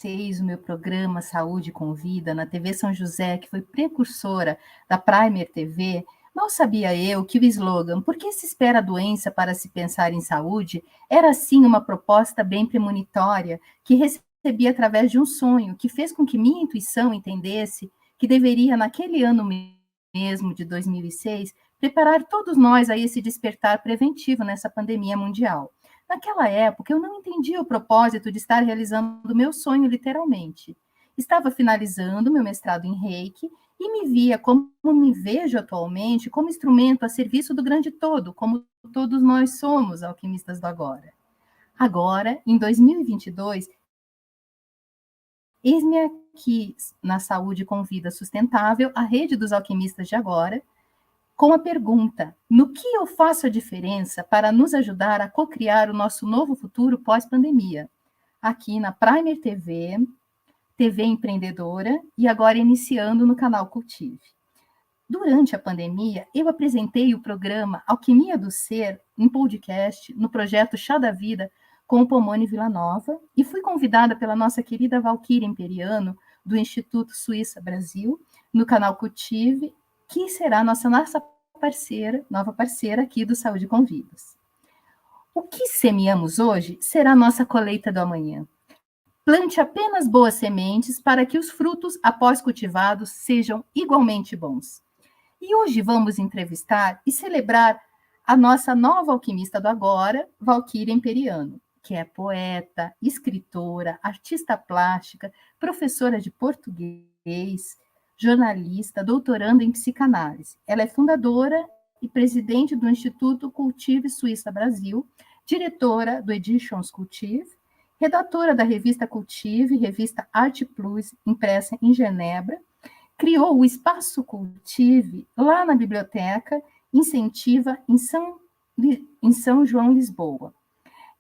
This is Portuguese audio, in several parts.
2006, o meu programa Saúde com Vida, na TV São José, que foi precursora da Primer TV, mal sabia eu que o slogan "Por que se espera a doença para se pensar em saúde?" era, sim, uma proposta bem premonitória que recebi através de um sonho que fez com que minha intuição entendesse que deveria, naquele ano mesmo de 2006, preparar todos nós a esse despertar preventivo nessa pandemia mundial. Naquela época, eu não entendia o propósito de estar realizando o meu sonho, literalmente. Estava finalizando meu mestrado em Reiki e me via, como me vejo atualmente, como instrumento a serviço do grande todo, como todos nós somos alquimistas do agora. Agora, em 2022, eis-me aqui na Saúde com Vida Sustentável, a rede dos alquimistas de agora, com a pergunta: no que eu faço a diferença para nos ajudar a co-criar o nosso novo futuro pós-pandemia? Aqui na Primer TV, TV empreendedora e agora iniciando no canal Cultive. Durante a pandemia, eu apresentei o programa Alquimia do Ser em podcast no projeto Chá da Vida com o Pomone Villanova e fui convidada pela nossa querida Valquíria Imperiano do Instituto Suíça Brasil no canal Cultive, que será nossa parceira, nova parceira aqui do Saúde com Vidas. O que semeamos hoje será nossa colheita do amanhã. Plante apenas boas sementes para que os frutos, após cultivados, sejam igualmente bons. E hoje vamos entrevistar e celebrar a nossa nova alquimista do agora, Valquíria Imperiano, que é poeta, escritora, artista plástica, professora de português, jornalista, doutoranda em psicanálise. Ela é fundadora e presidente do Instituto Cultive Suíça Brasil, diretora do Editions Cultive, redatora da revista Cultive, revista Arte Plus, impressa em Genebra, criou o Espaço Cultive lá na biblioteca, incentiva em São João, Lisboa.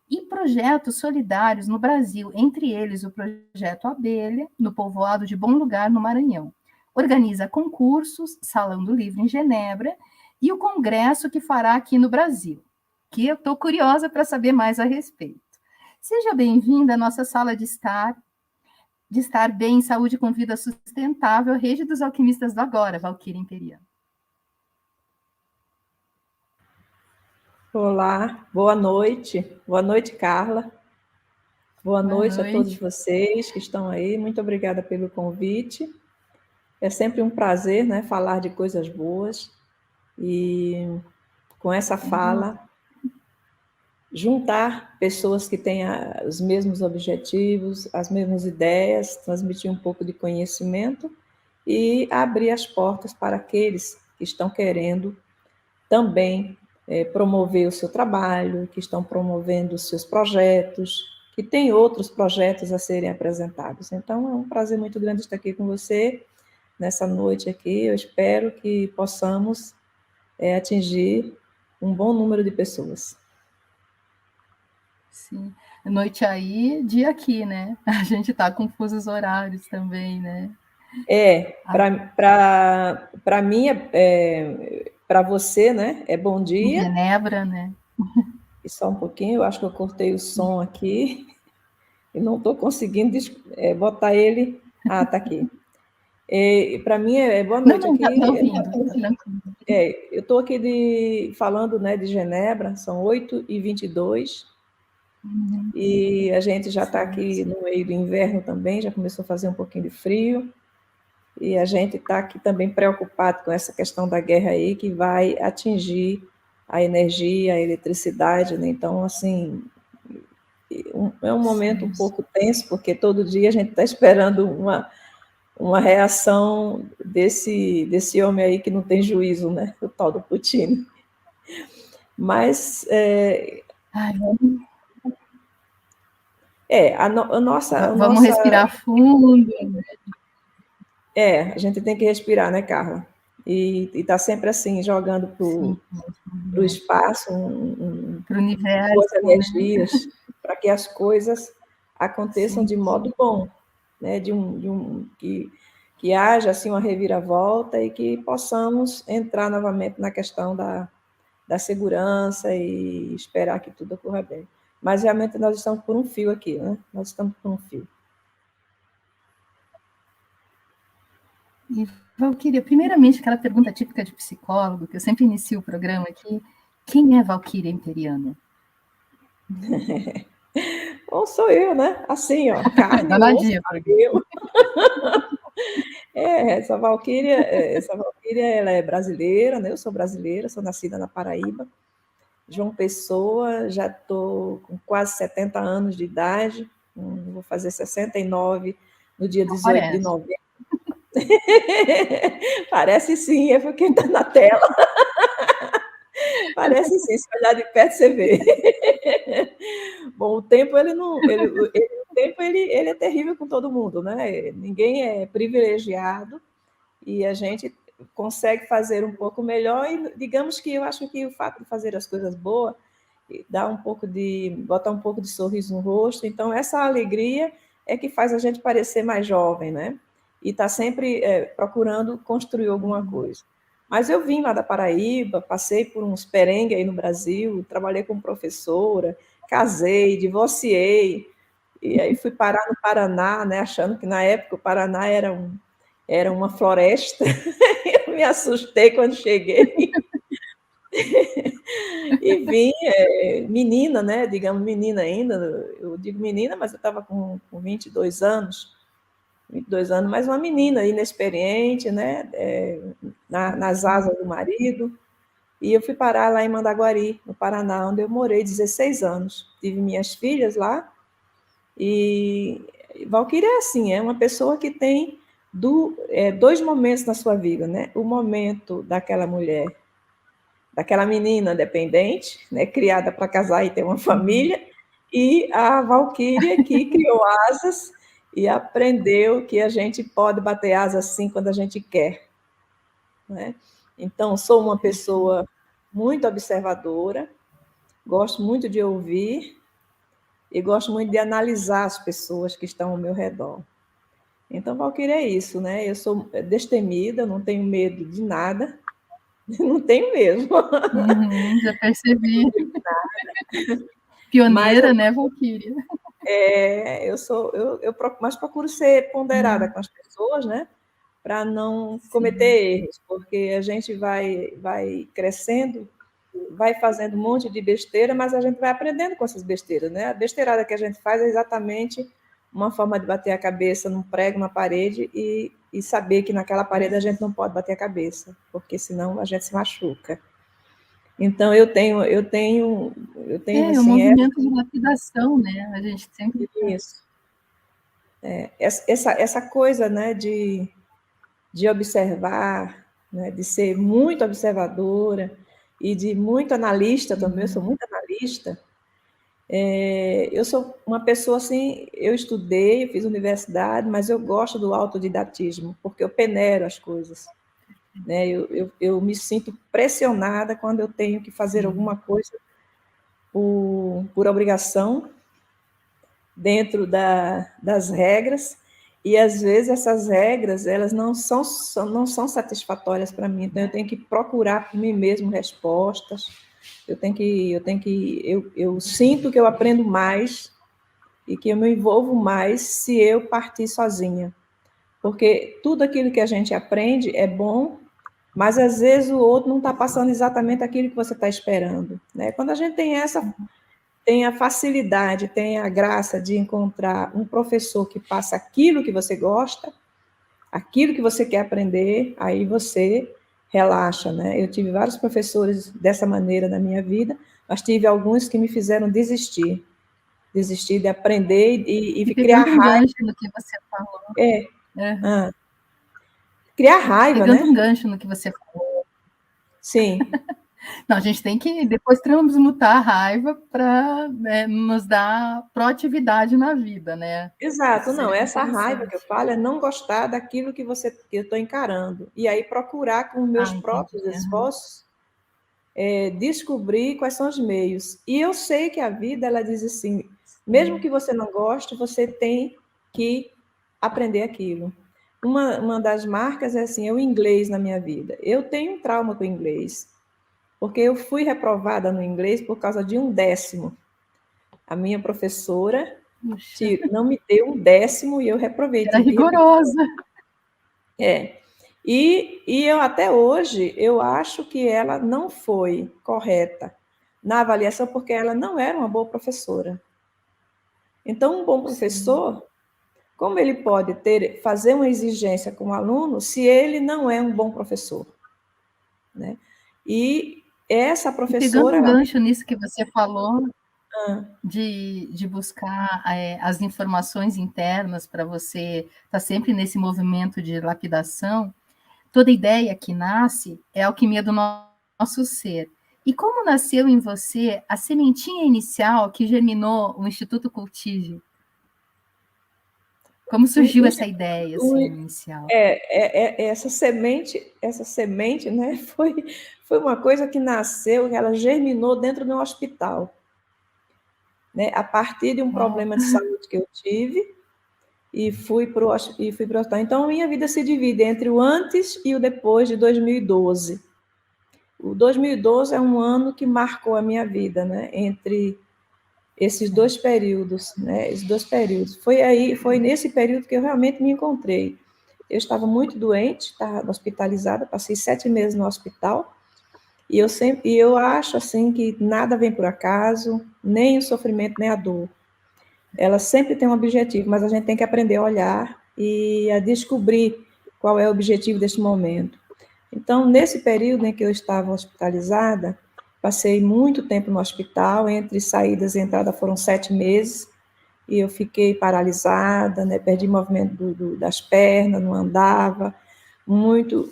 E projetos solidários no Brasil, entre eles o Projeto Abelha, no povoado de Bom Lugar, no Maranhão. Organiza concursos, Salão do Livro em Genebra, e o congresso que fará aqui no Brasil, que eu estou curiosa para saber mais a respeito. Seja bem-vinda à nossa sala de estar bem, saúde com vida sustentável, rede dos alquimistas do agora, Valquíria Imperiano. Olá, boa noite. Boa noite, Carla. Boa noite a todos vocês que estão aí. Muito obrigada pelo convite. É sempre um prazer, né, falar de coisas boas e, com essa fala, juntar pessoas que têm os mesmos objetivos, as mesmas ideias, transmitir um pouco de conhecimento e abrir as portas para aqueles que estão querendo também promover o seu trabalho, que estão promovendo os seus projetos, que tem outros projetos a serem apresentados. Então, é um prazer muito grande estar aqui com você nessa noite aqui. Eu espero que possamos atingir um bom número de pessoas. Sim, noite aí, dia aqui, né? A gente está com fusos horários também, né? Para mim, para você, né? É bom dia. Em Genebra, né? E só um pouquinho, eu acho que eu cortei o som aqui e não estou conseguindo botar ele. Ah, está aqui. Para mim é boa noite não, aqui. Não, está ouvindo, tá tranquilo. Eu estou aqui falando, né, de Genebra, são 8h22, e a gente já está aqui no meio do inverno também, já começou a fazer um pouquinho de frio, e a gente está aqui também preocupado com essa questão da guerra aí, que vai atingir a energia, a eletricidade, né? Então, assim, é um momento um pouco tenso, porque todo dia a gente está esperando uma reação desse homem aí que não tem juízo, né? O tal do Putin. Mas a nossa... Vamos respirar fundo. A gente tem que respirar, né, Carla? E está sempre assim, jogando para o espaço, para o universo, boas energias, né? Para que as coisas aconteçam de modo bom, né? Que haja assim uma reviravolta e que possamos entrar novamente na questão da segurança e esperar que tudo ocorra bem. Mas realmente nós estamos por um fio aqui, né? Nós estamos por um fio. E, Valquíria, primeiramente, aquela pergunta típica de psicólogo, que eu sempre inicio o programa aqui, quem é Valquíria Imperiana? Ou sou eu, né? Assim, ó, carne, osso, Danadinha, cabelo. Essa Valquíria, ela é brasileira, né? Eu sou brasileira, sou nascida na Paraíba, João Pessoa, já estou com quase 70 anos de idade, vou fazer 69 no dia 18 de parece. novembro. Parece sim, é porque está na tela. Parece sim, se olhar de perto você vê. Bom, o tempo ele é terrível com todo mundo, né? Ninguém é privilegiado e a gente consegue fazer um pouco melhor e digamos que eu acho que o fato de fazer as coisas boas dá botar um pouco de sorriso no rosto, então essa alegria é que faz a gente parecer mais jovem, né? E está sempre procurando construir alguma coisa. Mas eu vim lá da Paraíba, passei por uns perrengues aí no Brasil, trabalhei como professora, casei, divorciei, e aí fui parar no Paraná, né, achando que na época o Paraná era uma floresta. Eu me assustei quando cheguei. E vim, menina, né, digamos menina ainda, eu digo menina, mas eu estava com 22 anos, mas uma menina inexperiente, né, nas asas do marido, e eu fui parar lá em Mandaguari, no Paraná, onde eu morei 16 anos. Tive minhas filhas lá, e Valquíria é assim, é uma pessoa que tem dois momentos na sua vida, né? O momento daquela mulher, daquela menina dependente, né? Criada para casar e ter uma família, e a Valquíria que criou asas e aprendeu que a gente pode bater asas assim quando a gente quer, né? Então, sou uma pessoa muito observadora, gosto muito de ouvir e gosto muito de analisar as pessoas que estão ao meu redor. Então, Valquíria é isso, né? Eu sou destemida, não tenho medo de nada, não tenho mesmo. Já percebi. Mas Pioneira, né, Valquíria? mas procuro ser ponderada com as pessoas, né? Para não cometer erros, porque a gente vai crescendo, vai fazendo um monte de besteira, mas a gente vai aprendendo com essas besteiras, né? A besteirada que a gente faz é exatamente uma forma de bater a cabeça num prego, na parede, e saber que naquela parede a gente não pode bater a cabeça, porque senão a gente se machuca. Então eu tenho O assim, movimento de lapidação, né? A gente sempre. isso. Essa coisa, né, de observar, né, de ser muito observadora e de muito analista também, eu sou muito analista. Eu sou uma pessoa assim, eu estudei, fiz universidade, mas eu gosto do autodidatismo, porque eu peneiro as coisas. Né? Eu me sinto pressionada quando eu tenho que fazer alguma coisa por obrigação, dentro das regras, e às vezes essas regras elas não são satisfatórias para mim, então eu tenho que procurar por mim mesmo respostas, eu sinto que eu aprendo mais e que eu me envolvo mais se eu partir sozinha, porque tudo aquilo que a gente aprende é bom, mas às vezes o outro não está passando exatamente aquilo que você está esperando, né? Quando a gente tem a facilidade, tem a graça de encontrar um professor que passa aquilo que você gosta, aquilo que você quer aprender, aí você relaxa, né? Eu tive vários professores dessa maneira na minha vida, mas tive alguns que me fizeram desistir de aprender e criar Pegando um raiva. gancho no que você falou. Uhum. Ah, criar raiva, Pegando um né? gancho no que você falou. Sim. Não, a gente tem que depois transmutar a raiva para, né, nos dar proatividade na vida, né? Exato, Isso não, seria essa raiva que eu interessante. falo é não gostar daquilo que eu estou encarando, e aí procurar com meus Entendi. próprios esforços descobrir quais são os meios. E eu sei que a vida, ela diz assim, mesmo que você não goste, você tem que aprender aquilo. Uma das marcas é assim, é o inglês na minha vida. Eu tenho um trauma com o inglês, porque eu fui reprovada no inglês por causa de 1 décimo. A minha professora Puxa, não me deu 1 décimo e eu reprovei, era tive que repetir. rigorosa. É. E eu, até hoje, eu acho que ela não foi correta na avaliação, porque ela não era uma boa professora. Então, um bom professor, sim, como ele pode fazer uma exigência com o aluno se ele não é um bom professor? Né? E essa professora... Pegando um gancho nisso que você falou, Ah, de buscar as informações internas para você estar sempre nesse movimento de lapidação, toda ideia que nasce é a alquimia do nosso ser. E como nasceu em você a sementinha inicial que germinou o Instituto Cultive? Como surgiu essa ideia assim, inicial? Essa semente, né, foi uma coisa que nasceu, que ela germinou dentro de um hospital, né, a partir de um problema de saúde que eu tive, e fui para o hospital. Então, minha vida se divide entre o antes e o depois de 2012. O 2012 é um ano que marcou a minha vida, né, entre esses dois períodos, né, esses dois períodos. Foi nesse período que eu realmente me encontrei. Eu estava muito doente, estava hospitalizada, passei 7 meses no hospital, e eu acho assim que nada vem por acaso, nem o sofrimento, nem a dor. Ela sempre tem um objetivo, mas a gente tem que aprender a olhar e a descobrir qual é o objetivo desse momento. Então, nesse período em que eu estava hospitalizada, passei muito tempo no hospital, entre saídas e entrada foram 7 meses, e eu fiquei paralisada, né, perdi movimento das pernas, não andava,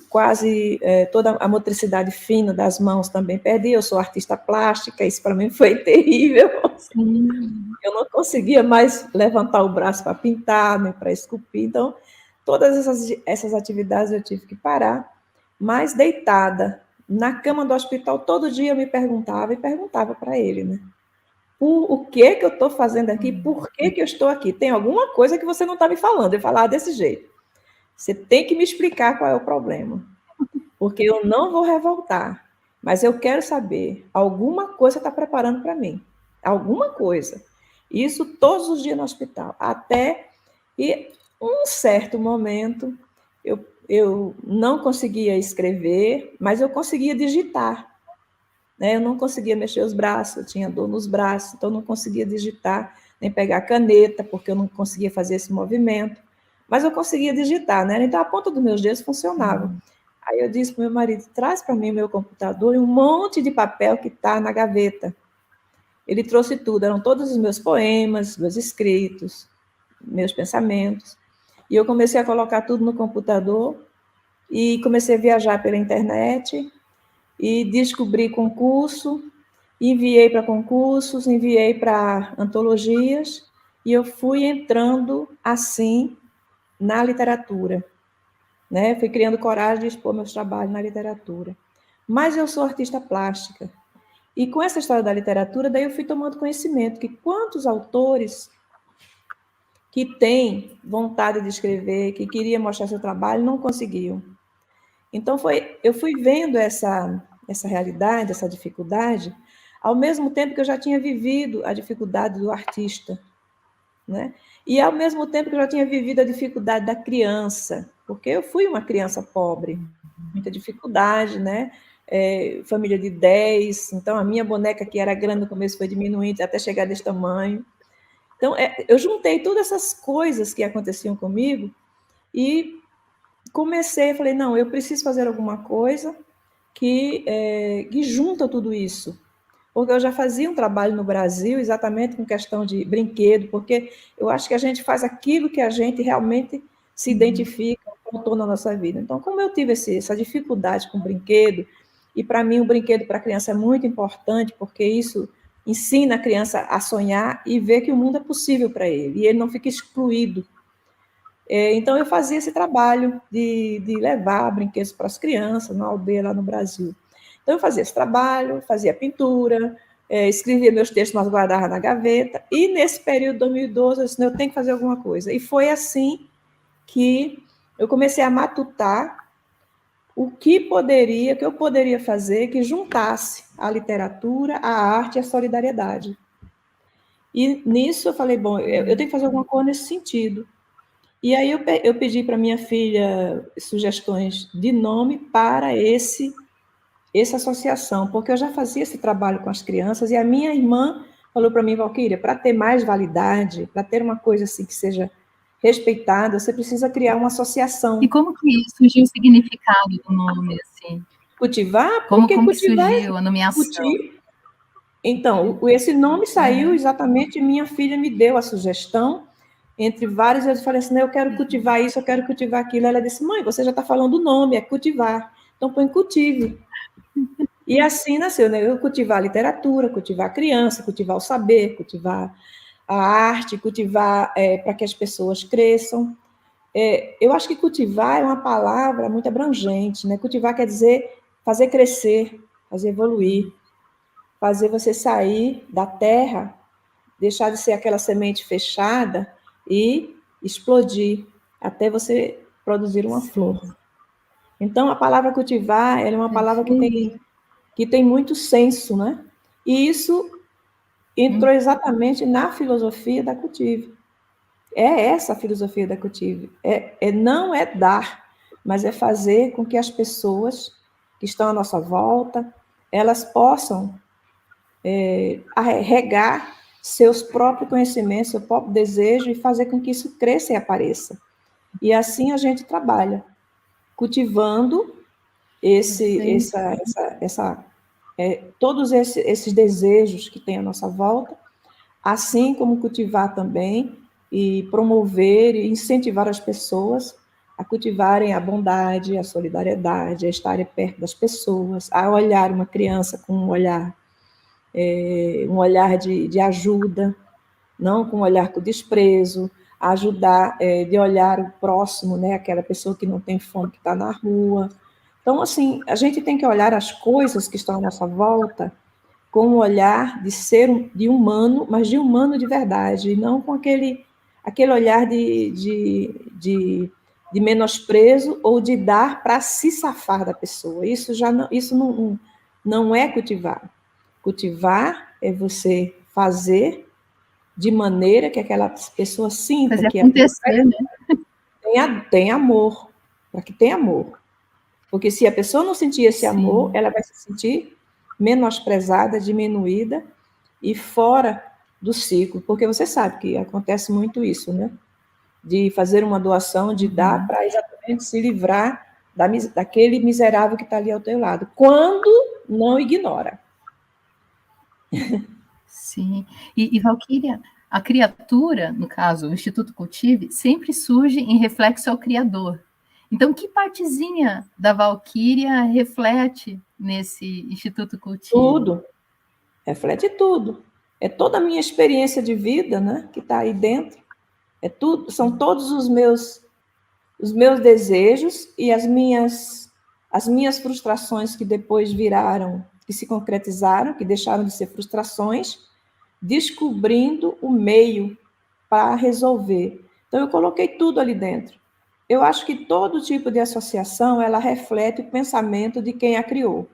quase toda a motricidade fina das mãos também perdi. Eu sou artista plástica, isso para mim foi terrível. Sim. Eu não conseguia mais levantar o braço para pintar, nem para esculpir, então todas essas atividades eu tive que parar, mas deitada na cama do hospital, todo dia eu me perguntava e perguntava para ele, né? O que eu estou fazendo aqui? Por que eu estou aqui? Tem alguma coisa que você não está me falando. Eu falava desse jeito. Você tem que me explicar qual é o problema, porque eu não vou revoltar, mas eu quero saber, alguma coisa está preparando para mim, alguma coisa. Isso todos os dias no hospital, até e um certo momento eu não conseguia escrever, mas eu conseguia digitar. Né? Eu não conseguia mexer os braços, eu tinha dor nos braços, então eu não conseguia digitar, nem pegar a caneta, porque eu não conseguia fazer esse movimento. Mas eu conseguia digitar, né? Então a ponta dos meus dedos funcionava. Aí eu disse para o meu marido, traz para mim o meu computador e um monte de papel que está na gaveta. Ele trouxe tudo, eram todos os meus poemas, meus escritos, meus pensamentos. E eu comecei a colocar tudo no computador e comecei a viajar pela internet e descobri concurso, enviei para concursos, enviei para antologias e eu fui entrando assim na literatura. Né? Fui criando coragem de expor meus trabalhos na literatura. Mas eu sou artista plástica. E com essa história da literatura, daí eu fui tomando conhecimento que quantos autores que têm vontade de escrever, que queriam mostrar seu trabalho, não conseguiam. Então, eu fui vendo essa realidade, essa dificuldade, ao mesmo tempo que eu já tinha vivido a dificuldade do artista, né? E ao mesmo tempo que eu já tinha vivido a dificuldade da criança, porque eu fui uma criança pobre, muita dificuldade, né? Família de 10, então a minha boneca que era grande no começo foi diminuindo até chegar desse tamanho. Então, eu juntei todas essas coisas que aconteciam comigo e falei, não, eu preciso fazer alguma coisa que junta tudo isso. Porque eu já fazia um trabalho no Brasil exatamente com questão de brinquedo, porque eu acho que a gente faz aquilo que a gente realmente se identifica, contou na nossa vida. Então, como eu tive essa dificuldade com o brinquedo, e para mim o brinquedo para a criança é muito importante, porque isso ensina a criança a sonhar e ver que o mundo é possível para ele, e ele não fica excluído. Então, eu fazia esse trabalho de levar brinquedos para as crianças, na aldeia lá no Brasil. Então, eu fazia esse trabalho, fazia pintura, escrevia meus textos, mas guardava na gaveta. E, nesse período de 2012, eu disse, eu tenho que fazer alguma coisa. E foi assim que eu comecei a matutar o que eu poderia fazer que juntasse a literatura, a arte e a solidariedade. E, nisso, eu falei, bom, eu tenho que fazer alguma coisa nesse sentido. E aí eu pedi para minha filha sugestões de nome para essa associação, porque eu já fazia esse trabalho com as crianças, e a minha irmã falou para mim, Valquíria, para ter mais validade, para ter uma coisa assim que seja respeitada, você precisa criar uma associação. E como que surgiu o significado do nome, assim? Cultivar? Como Porque que cultivar é surgiu a nomeação? Então, esse nome saiu exatamente, minha filha me deu a sugestão, entre vários, eu falei assim, eu quero cultivar isso, eu quero cultivar aquilo. Ela disse, mãe, você já está falando o nome, é cultivar. Então, põe cultive. E assim nasceu, né? Eu cultivar a literatura, cultivar a criança, cultivar o saber, cultivar a arte, cultivar para que as pessoas cresçam. Eu acho que cultivar é uma palavra muito abrangente, né? Cultivar quer dizer fazer crescer, fazer evoluir, fazer você sair da terra, deixar de ser aquela semente fechada e explodir até você produzir uma flor. Então, a palavra cultivar, ela é uma palavra que tem muito senso, né? E isso entrou exatamente na filosofia da Cultive. É essa a filosofia da Cultive. Não é dar, mas é fazer com que as pessoas que estão à nossa volta, elas possam regar seus próprios conhecimentos, seu próprio desejo e fazer com que isso cresça e apareça. E assim a gente trabalha, cultivando todos esses desejos que tem à nossa volta, assim como cultivar também e promover e incentivar as pessoas a cultivarem a bondade, a solidariedade, a estarem perto das pessoas, a olhar uma criança com um olhar de ajuda, não com um olhar com desprezo, ajudar, de olhar o próximo, né, aquela pessoa que não tem fome, que está na rua. Então, assim, a gente tem que olhar as coisas que estão à nossa volta com um olhar de humano, mas de humano de verdade, e não com aquele olhar de menosprezo ou de dar para se safar da pessoa. Isso não é cultivar. Cultivar é você fazer de maneira que aquela pessoa sinta Fazer que aquilo acontecer, né? tem amor, para que tenha amor. Porque se a pessoa não sentir esse amor, ela vai se sentir menosprezada, diminuída e fora do ciclo. Porque você sabe que acontece muito isso, né? De fazer uma doação, de dar para exatamente se livrar daquele miserável que está ali ao teu lado. Quando não ignora. Sim. E Valquíria, a criatura, no caso, o Instituto Cultive, sempre surge em reflexo ao Criador. Então, que partezinha da Valquíria reflete nesse Instituto Cultive? Tudo. Reflete tudo. É toda a minha experiência de vida, né, que está aí dentro. São todos os meus desejos e as minhas frustrações que depois viraram, que se concretizaram, que deixaram de ser frustrações, descobrindo o meio para resolver. Então, eu coloquei tudo ali dentro. Eu acho que todo tipo de associação, ela reflete o pensamento de quem a criou.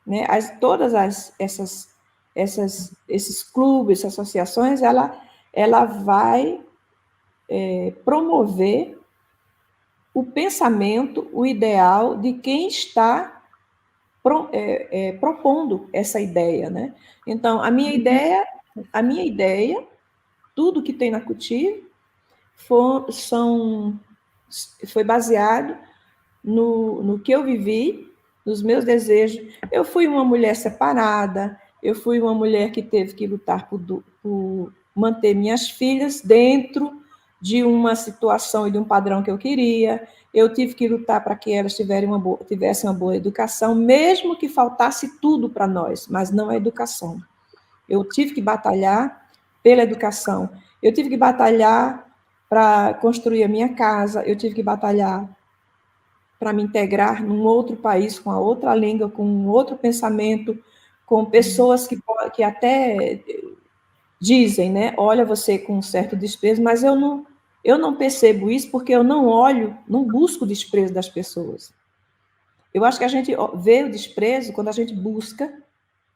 Né? Esses clubes, essas associações, ela vai promover o pensamento, o ideal de quem está propondo essa ideia, né? Então, a minha ideia, tudo que tem na Cultive foi baseado no que eu vivi, nos meus desejos. Eu fui uma mulher separada, eu fui uma mulher que teve que lutar por manter minhas filhas dentro de uma situação e de um padrão que eu queria. Eu tive que lutar para que elas tivessem uma boa educação, mesmo que faltasse tudo para nós, mas não a educação. Eu tive que batalhar pela educação. Eu tive que batalhar para construir a minha casa, eu tive que batalhar para me integrar num outro país, com a outra língua, com um outro pensamento, com pessoas que até dizem, né? Olha você com um certo desprezo, mas eu não percebo isso porque eu não olho, não busco o desprezo das pessoas. Eu acho que a gente vê o desprezo quando a gente busca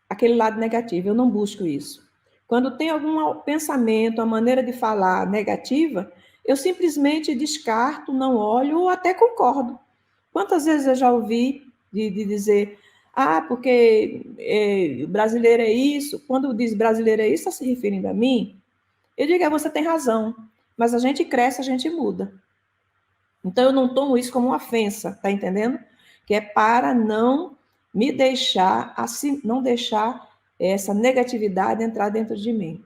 aquele lado negativo. Eu não busco isso. Quando tem algum pensamento, uma maneira de falar negativa, eu simplesmente descarto, não olho ou até concordo. Quantas vezes eu já ouvi de dizer, porque brasileiro é isso, quando diz brasileiro é isso, está se referindo a mim? Eu digo, você tem razão, mas a gente cresce, a gente muda. Então, eu não tomo isso como uma ofensa, tá entendendo? Que é para não me deixar, assim, não deixar essa negatividade entrar dentro de mim.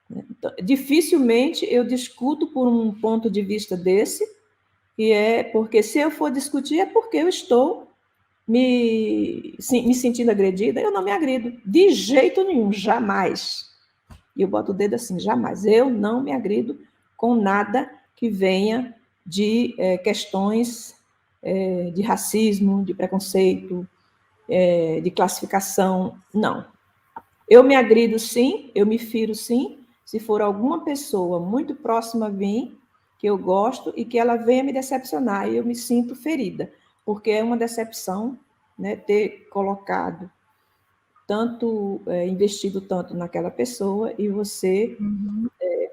Então, dificilmente eu discuto por um ponto de vista desse, e é porque se eu for discutir é porque eu estou me sentindo agredida, eu não me agrido, de jeito nenhum, jamais. E eu boto o dedo assim, jamais. Eu não me agrido com nada que venha de questões de racismo, de preconceito, de classificação, não. Eu me agrido sim, eu me firo sim, se for alguma pessoa muito próxima a mim, que eu gosto, e que ela venha me decepcionar, e eu me sinto ferida, porque é uma decepção, né, ter colocado tanto, investido tanto naquela pessoa, e você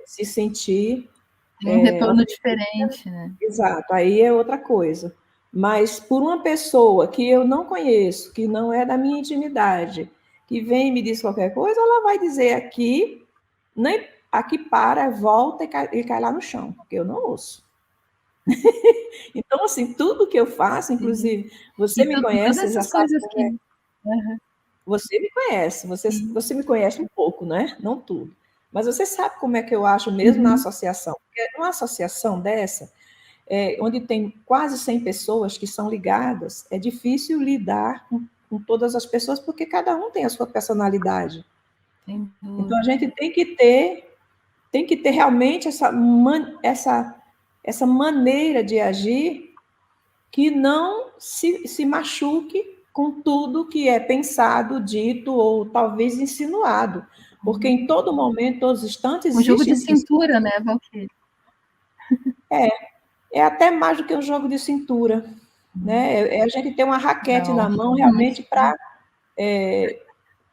se sentir... Tem um retorno diferente, né? Exato, aí é outra coisa. Mas por uma pessoa que eu não conheço, que não é da minha intimidade, que vem e me diz qualquer coisa, ela vai dizer aqui, nem aqui para, volta e cai lá no chão, porque eu não ouço. Então, assim, tudo que eu faço, inclusive, você me conhece, todas você já essas sabe coisas como é. que... Uhum. Você me conhece, você me conhece um pouco, né? Não tudo. Mas você sabe como é que eu acho mesmo na associação. Porque uma associação dessa, onde tem quase 100 pessoas que são ligadas, é difícil lidar com todas as pessoas, porque cada um tem a sua personalidade. Então, a gente tem que ter realmente essa maneira de agir que não se machuque com tudo que é pensado, dito ou talvez insinuado. Porque em todo momento, todos os instantes, Um jogo existe... de cintura, né, Valquíria? É até mais do que um jogo de cintura. Né? É a gente ter uma raquete Não, na mão realmente para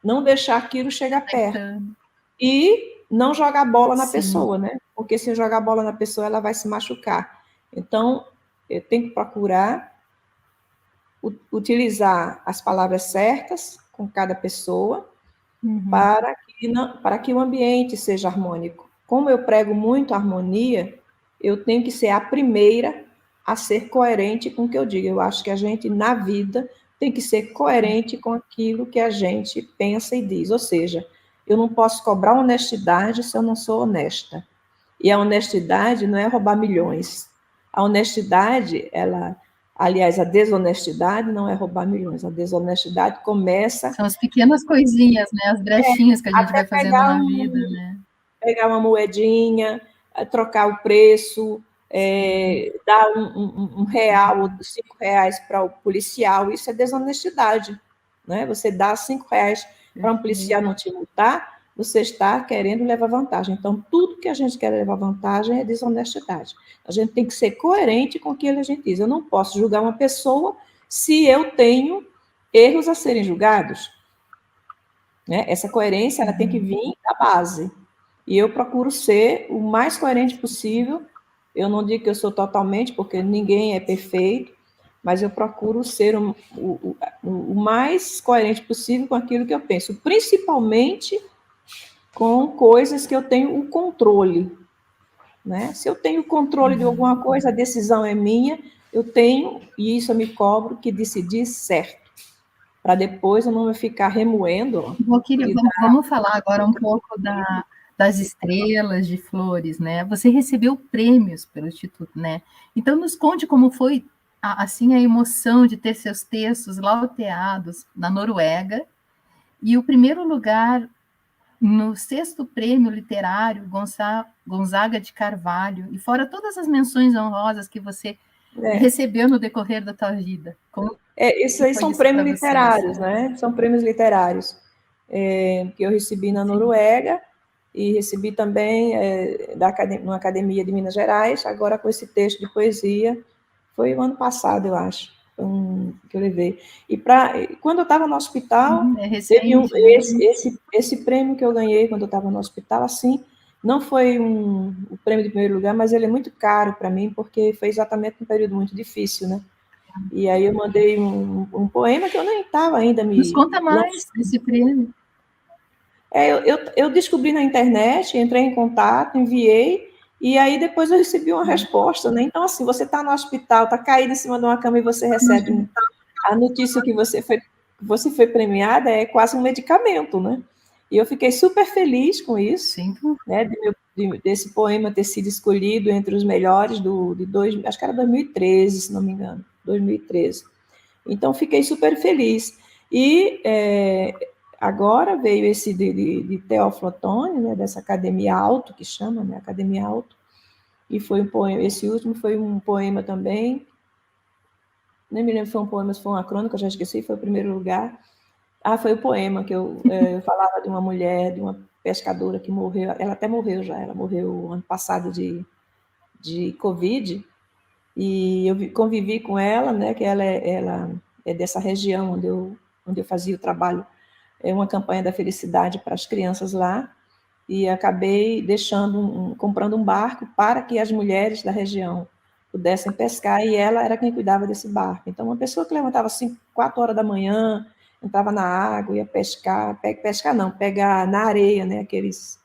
não deixar aquilo chegar perto. E não jogar bola na pessoa, né? Porque se jogar bola na pessoa, ela vai se machucar. Então, eu tenho que procurar utilizar as palavras certas com cada pessoa para que o ambiente seja harmônico. Como eu prego muito harmonia, eu tenho que ser a primeira a ser coerente com o que eu digo. Eu acho que a gente, na vida, tem que ser coerente com aquilo que a gente pensa e diz. Ou seja, eu não posso cobrar honestidade se eu não sou honesta. E a honestidade não é roubar milhões. A honestidade, aliás, a desonestidade não é roubar milhões. A desonestidade começa... São as pequenas coisinhas, né? As brechinhas que a gente vai fazendo na vida, né? Pegar uma moedinha, trocar o preço, dar um real ou 5 reais para o policial, isso é desonestidade. Né? Você dá 5 reais para um policial não te multar, você está querendo levar vantagem. Então, tudo que a gente quer levar vantagem é desonestidade. A gente tem que ser coerente com aquilo que a gente diz. Eu não posso julgar uma pessoa se eu tenho erros a serem julgados. Né? Essa coerência ela tem que vir da base. E eu procuro ser o mais coerente possível. Eu não digo que eu sou totalmente, porque ninguém é perfeito, mas eu procuro ser o mais coerente possível com aquilo que eu penso, principalmente com coisas que eu tenho o controle. Né? Se eu tenho o controle de alguma coisa, a decisão é minha, eu tenho, e isso eu me cobro, que decidir certo, para depois eu não ficar remoendo. Valquíria, vamos falar agora um pouco das estrelas de flores, né? Você recebeu prêmios pelo Instituto, né? Então, nos conte como foi, assim, a emoção de ter seus textos laureados na Noruega e o primeiro lugar no 6º Prêmio Literário Gonzaga de Carvalho, e fora todas as menções honrosas que você recebeu no decorrer da tua vida. Como isso aí são prêmios literários, né? São prêmios literários que eu recebi na Noruega e recebi também na Academia de Minas Gerais, agora com esse texto de poesia, foi o ano passado, eu acho, que eu levei. E quando eu estava no hospital, teve esse prêmio que eu ganhei quando eu estava no hospital, assim, Não foi o prêmio de primeiro lugar, mas ele é muito caro para mim, porque foi exatamente um período muito difícil, né? E aí eu mandei um poema que eu nem estava ainda Nos me conta mais lançando. desse prêmio. Eu descobri na internet, entrei em contato, enviei, e aí depois eu recebi uma resposta, né? Então, assim, você está no hospital, está caído em cima de uma cama e você recebe a notícia que você foi premiada, é quase um medicamento, né? E eu fiquei super feliz com isso, Sim. né? Desse poema ter sido escolhido entre os melhores acho que era 2013, se não me engano, 2013. Então, fiquei super feliz. E agora veio esse de Teófilo Otoni, né, dessa Academia Alto, que chama, né, Academia Alto, e foi um poema, esse último foi um poema também, nem me lembro se foi um poema, se foi uma crônica, eu já esqueci, foi o primeiro lugar. Foi o poema que eu falava de uma mulher, de uma pescadora que morreu, ela até morreu já, ela morreu ano passado de Covid, e eu convivi com ela, né, que ela é dessa região onde eu fazia o trabalho, uma campanha da felicidade para as crianças lá, e acabei comprando um barco para que as mulheres da região pudessem pescar, e ela era quem cuidava desse barco. Então, uma pessoa que levantava 4 horas da manhã, entrava na água, ia pescar, pescar não, pegar na areia, né, aqueles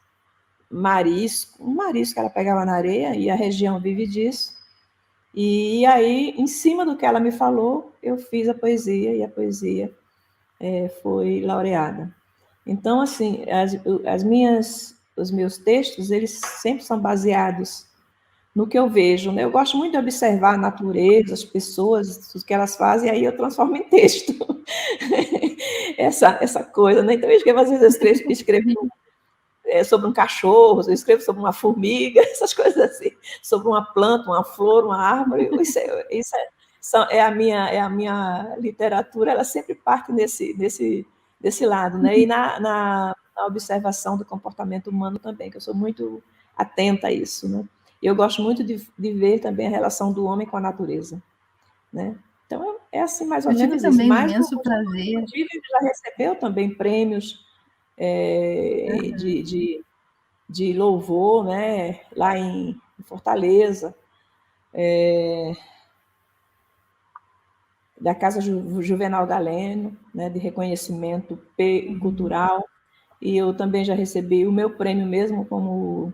marisco, um marisco que ela pegava na areia, e a região vive disso. E aí, em cima do que ela me falou, eu fiz a poesia, e a poesia foi laureada. Então, assim, os meus textos, eles sempre são baseados no que eu vejo, né? Eu gosto muito de observar a natureza, as pessoas, o que elas fazem, e aí eu transformo em texto. essa coisa, né? Então, eu escrevo, às vezes, eu escrevo sobre um cachorro, eu escrevo sobre uma formiga, essas coisas assim, sobre uma planta, uma flor, uma árvore. É a minha literatura, ela sempre parte desse lado, né? E na observação do comportamento humano também, que eu sou muito atenta a isso, né? E eu gosto muito de ver também a relação do homem com a natureza, né? Então, é assim mais ou Eu tive menos isso. também um Mas imenso prazer. o Tive já recebeu também prêmios de louvor, né? Lá em Fortaleza, da Casa Juvenal Galeno, né? De reconhecimento cultural. E eu também já recebi o meu prêmio mesmo como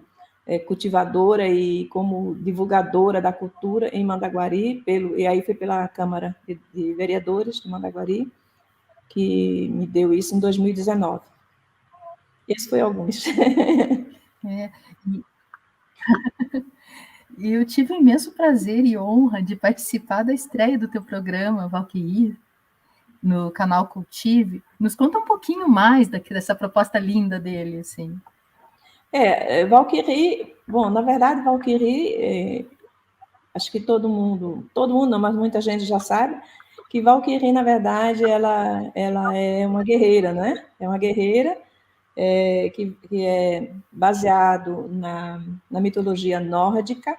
cultivadora e como divulgadora da cultura em Mandaguari, e aí foi pela Câmara de Vereadores de Mandaguari, que me deu isso em 2019. Esse foi alguns. É, e eu tive o imenso prazer e honra de participar da estreia do teu programa, Valquíria, no canal Cultive. Nos conta um pouquinho mais dessa proposta linda dele, assim. Valquíria, bom, na verdade, Valquíria, acho que todo mundo não, mas muita gente já sabe, que Valquíria, na verdade, ela é uma guerreira, né? É uma guerreira que é baseado na mitologia nórdica,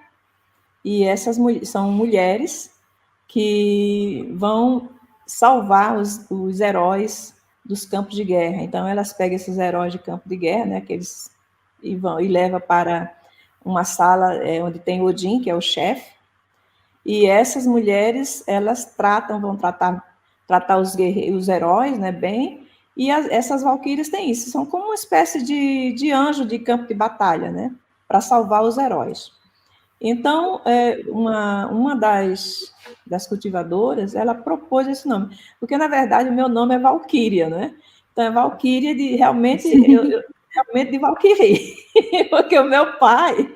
e essas são mulheres que vão salvar os heróis dos campos de guerra. Então, elas pegam esses heróis de campo de guerra, né, e leva para uma sala onde tem Odin, que é o chefe, e essas mulheres, elas vão tratar os heróis, né, bem, e essas valquírias têm isso, são como uma espécie de anjo de campo de batalha, né, para salvar os heróis. Então, uma das cultivadoras, ela propôs esse nome, porque, na verdade, o meu nome é Valquíria, né? Então, é Valquíria realmente de Valquíria, porque o meu pai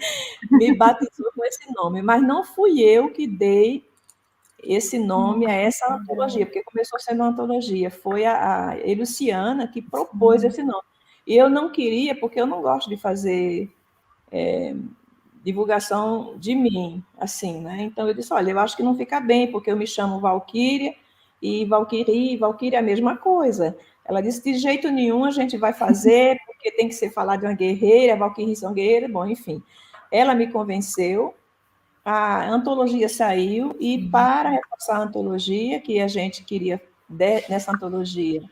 me batizou com esse nome, mas não fui eu que dei esse nome a essa antologia, porque começou sendo uma antologia, foi a Eluciana que propôs esse nome. E eu não queria, porque eu não gosto de fazer divulgação de mim, assim, né? Então eu disse, olha, eu acho que não fica bem, porque eu me chamo Valquíria, e Valquíria é a mesma coisa. Ela disse, de jeito nenhum a gente vai fazer, porque tem que ser falar de uma guerreira, Valquíria são guerreiras, bom, enfim. Ela me convenceu, a antologia saiu, e para reforçar a antologia, que a gente queria, nessa antologia,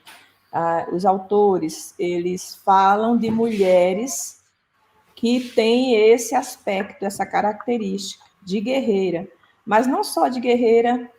os autores, eles falam de mulheres que tem esse aspecto, essa característica de guerreira, mas não só de guerreira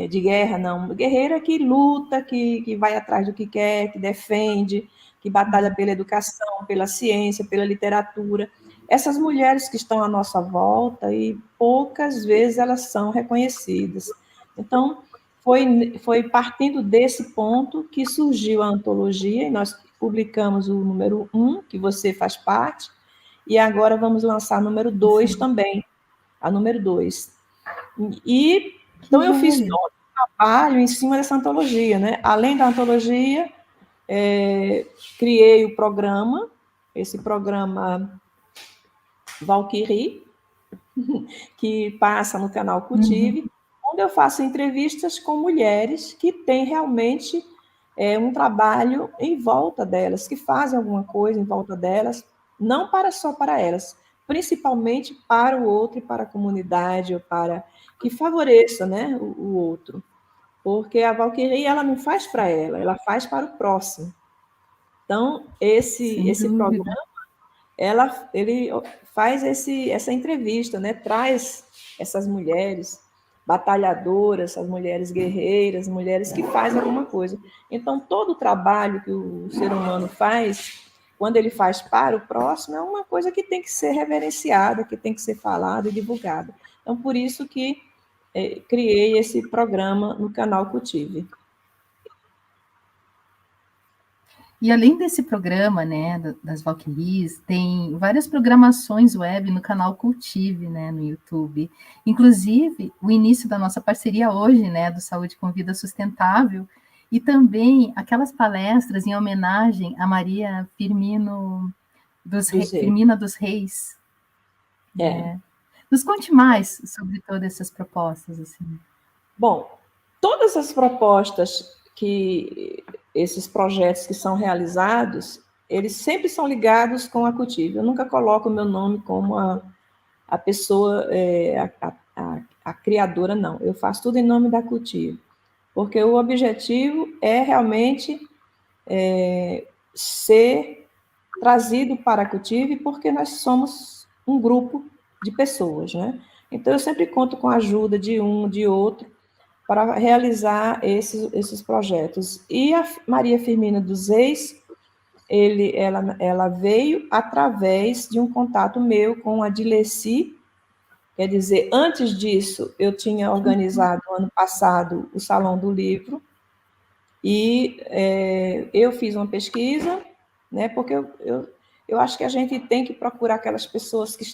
de guerra, não. Guerreira que luta, que vai atrás do que quer, que defende, que batalha pela educação, pela ciência, pela literatura. Essas mulheres que estão à nossa volta, e poucas vezes elas são reconhecidas. Então, foi partindo desse ponto que surgiu a antologia, e nós publicamos o número 1, que você faz parte, e agora vamos lançar o número 2 também, a número 2. E, então, eu fiz todo o trabalho em cima dessa antologia, né? Além da antologia, criei o programa, esse programa Valkyrie, que passa no canal Cultive, onde eu faço entrevistas com mulheres que têm realmente um trabalho em volta delas, que fazem alguma coisa em volta delas, não só para elas, principalmente para o outro e para a comunidade, ou para que favoreça, né, o outro. Porque a Valkyrie, ela não faz para ela faz para o próximo. Então, esse programa, ele faz essa entrevista, né? Traz essas mulheres batalhadoras, essas mulheres guerreiras, mulheres que fazem alguma coisa. Então, todo o trabalho que o ser humano faz, quando ele faz para o próximo, é uma coisa que tem que ser reverenciada, que tem que ser falada e divulgada. Então, por isso que criei esse programa no canal Cultive. E além desse programa, né, das Valkyries, tem várias programações web no canal Cultive, né, no YouTube. Inclusive, o início da nossa parceria hoje, né, do Saúde com Vida Sustentável, e também aquelas palestras em homenagem a Maria Firmina dos Reis. Nos conte mais sobre todas essas propostas. Assim. Bom, todas as propostas esses projetos que são realizados, eles sempre são ligados com a Cultive. Eu nunca coloco o meu nome como a pessoa, a criadora, não. Eu faço tudo em nome da Cultive, porque o objetivo é realmente ser trazido para a Cultive, porque nós somos um grupo de pessoas, né? Então, eu sempre conto com a ajuda de um, de outro, para realizar esses projetos. E a Maria Firmina dos Reis, ela veio através de um contato meu com a Dileci, quer dizer, antes disso, eu tinha organizado, ano passado, o Salão do Livro, e eu fiz uma pesquisa, né, porque eu acho que a gente tem que procurar aquelas pessoas que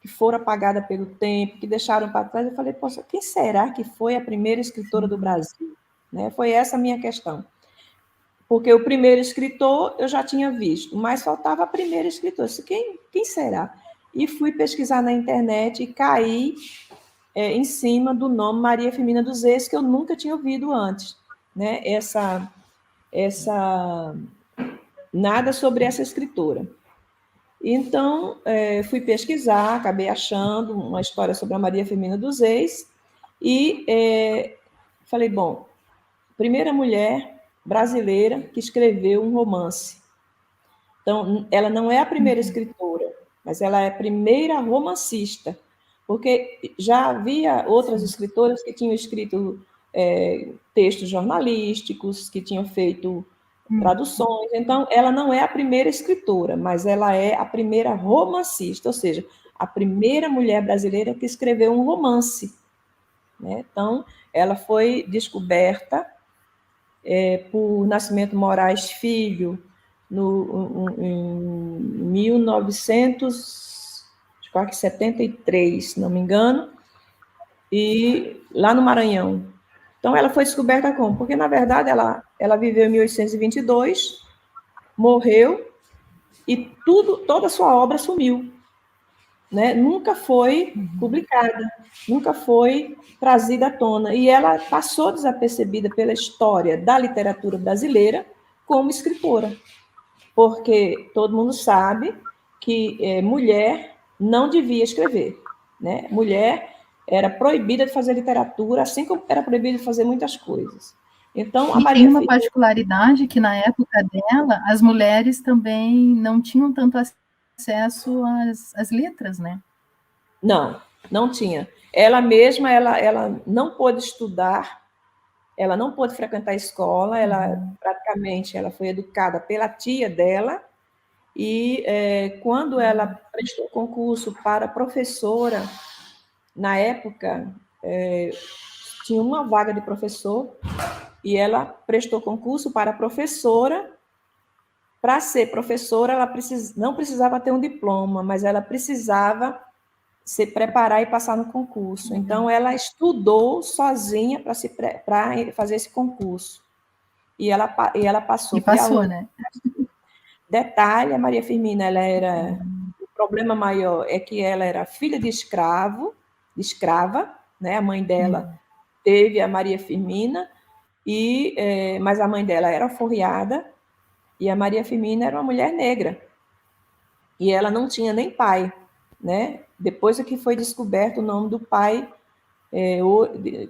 foram apagadas pelo tempo, que deixaram para trás. Eu falei, poxa, quem será que foi a primeira escritora do Brasil? Né? Foi essa a minha questão. Porque o primeiro escritor eu já tinha visto, mas faltava a primeira escritora. Quem será? E fui pesquisar na internet e caí em cima do nome Maria Firmina dos Reis, que eu nunca tinha ouvido antes. Né? Nada sobre essa escritora. Então, fui pesquisar, acabei achando uma história sobre a Maria Firmina dos Reis e falei, bom, primeira mulher brasileira que escreveu um romance. Então, ela não é a primeira escritora, mas ela é a primeira romancista, porque já havia outras escritoras que tinham escrito textos jornalísticos, que tinham feito traduções. Então, ela não é a primeira escritora, mas ela é a primeira romancista, ou seja, a primeira mulher brasileira que escreveu um romance. Né? Então, ela foi descoberta por Nascimento Moraes Filho, em 1973, se não me engano, e lá no Maranhão. Então, ela foi descoberta como? Porque, na verdade, ela viveu em 1822, morreu, e toda a sua obra sumiu. Né? Nunca foi publicada, nunca foi trazida à tona. E ela passou desapercebida pela história da literatura brasileira como escritora. Porque todo mundo sabe que mulher não devia escrever. Né? Mulher era proibida de fazer literatura, assim como era proibida de fazer muitas coisas. Então, a Maria tem uma particularidade que, na época dela, as mulheres também não tinham tanto acesso acesso às letras, né? Não, não tinha. Ela mesma, ela não pôde estudar, ela não pôde frequentar a escola, ela praticamente ela foi educada pela tia dela, e quando ela prestou concurso para professora, na época, tinha uma vaga de professor, e ela prestou concurso para professora. Para ser professora, ela não precisava ter um diploma, mas ela precisava se preparar e passar no concurso. Então, ela estudou sozinha para fazer esse concurso. E ela passou. E passou, né? Detalhe, a Maria Firmina, ela era... O problema maior é que ela era filha de escrava, né? A mãe dela teve a Maria Firmina, mas a mãe dela era alforriada, e a Maria Firmina era uma mulher negra. E ela não tinha nem pai, né? Depois é que foi descoberto o nome do pai,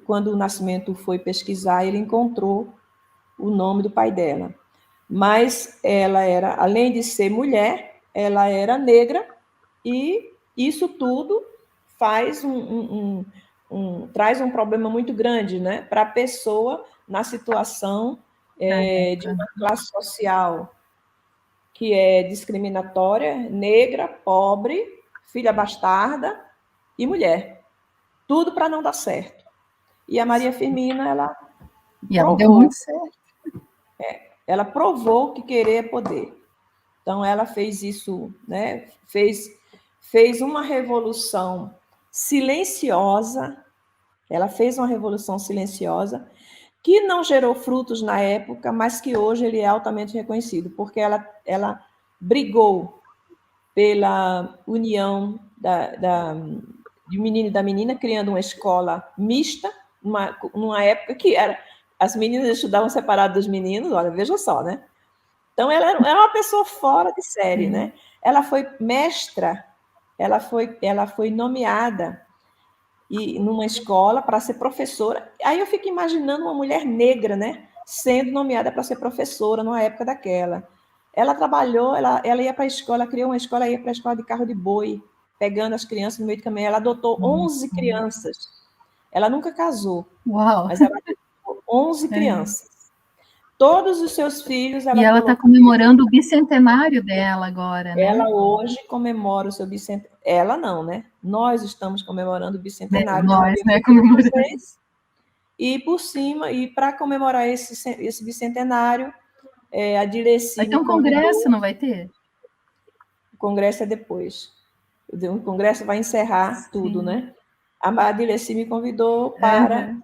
quando o Nascimento foi pesquisar, ele encontrou o nome do pai dela. Mas ela era, além de ser mulher, ela era negra, e isso tudo faz traz um problema muito grande, né, para a pessoa na situação de uma classe social que é discriminatória, negra, pobre, filha bastarda e mulher. Tudo para não dar certo. E a Maria Firmina, ela deu muito certo. Ela provou que querer é poder. Então, ela fez isso, né? Fez uma revolução silenciosa. Ela fez uma revolução silenciosa que não gerou frutos na época, mas que hoje ele é altamente reconhecido, porque ela brigou pela união de menino e da menina, criando uma escola mista, numa época que as meninas estudavam separadas dos meninos, olha, veja só, né? Então, ela era uma pessoa fora de série, né? Ela foi mestra, ela foi nomeada numa escola para ser professora. Aí eu fico imaginando uma mulher negra, né, sendo nomeada para ser professora numa época daquela. Ela trabalhou, ela ia para a escola, criou uma escola, ia para a escola de carro de boi, pegando as crianças no meio do caminho. Ela adotou 11 crianças. Ela nunca casou, Uau. mas ela adotou 11 crianças. Todos os seus filhos... E ela está comemorando o bicentenário dela agora, né? Ela hoje comemora o seu bicentenário. Ela não, né? Nós estamos comemorando o bicentenário da Maria Firmina de vocês. E por cima, e para comemorar esse bicentenário, a Dileci vai ter um congresso, não vai ter? O congresso é depois. O congresso vai encerrar tudo, né? A Dileci me convidou para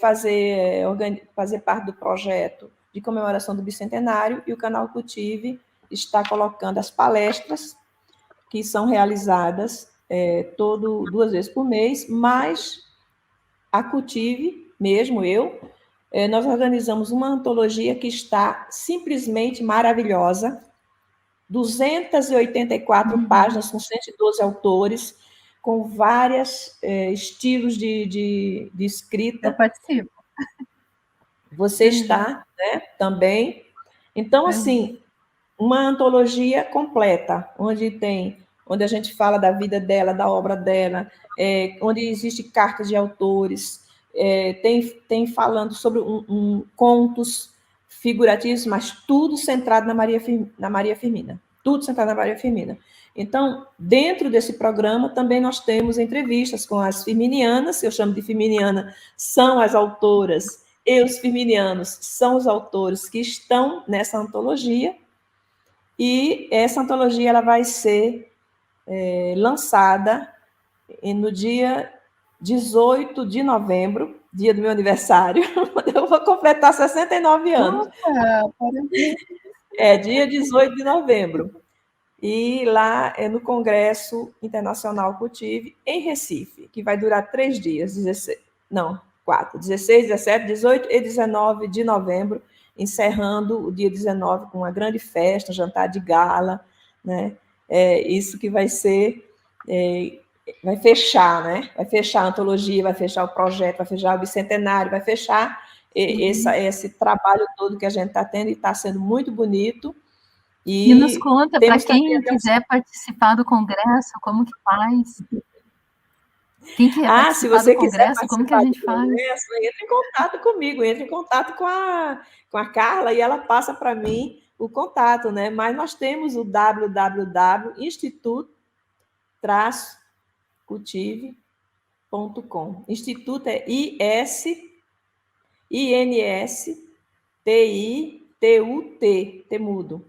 fazer parte do projeto de comemoração do bicentenário, e o canal Cultive está colocando as palestras que são realizadas 2 vezes por mês, mas a Cultive, mesmo nós organizamos uma antologia que está simplesmente maravilhosa, 284 páginas, com 112 autores, com vários estilos de escrita. Eu participo. Você está, né, também. Então, assim, uma antologia completa, onde a gente fala da vida dela, da obra dela, onde existem cartas de autores, tem falando sobre contos figurativos, mas tudo centrado na Maria Firmina. Tudo centrado na Maria Firmina. Então, dentro desse programa, também nós temos entrevistas com as firminianas, eu chamo de firminiana, são as autoras, e os firminianos são os autores que estão nessa antologia, e essa antologia ela vai ser lançada no dia 18 de novembro, dia do meu aniversário. Eu vou completar 69 anos. Nossa, parabéns. Dia 18 de novembro. E lá é no Congresso Internacional Cultive, em Recife, que vai durar 3 dias, 4, 16, 17, 18 e 19 de novembro, encerrando o dia 19 com uma grande festa, um jantar de gala, né? Isso que vai ser, vai fechar, né? Vai fechar a antologia, vai fechar o projeto, vai fechar o bicentenário, vai fechar esse trabalho todo que a gente está tendo, e está sendo muito bonito. E nos E conta, para temos também quem até um... quiser participar do congresso, como que faz? Quem quer Se participar do você quiser congresso, como que a participar do gente faz? congresso, entra em contato comigo, entra em contato com a Carla e ela passa para mim o contato, né? Mas nós temos o www.instituto-cultive.com. Instituto é INSTITUT, temudo,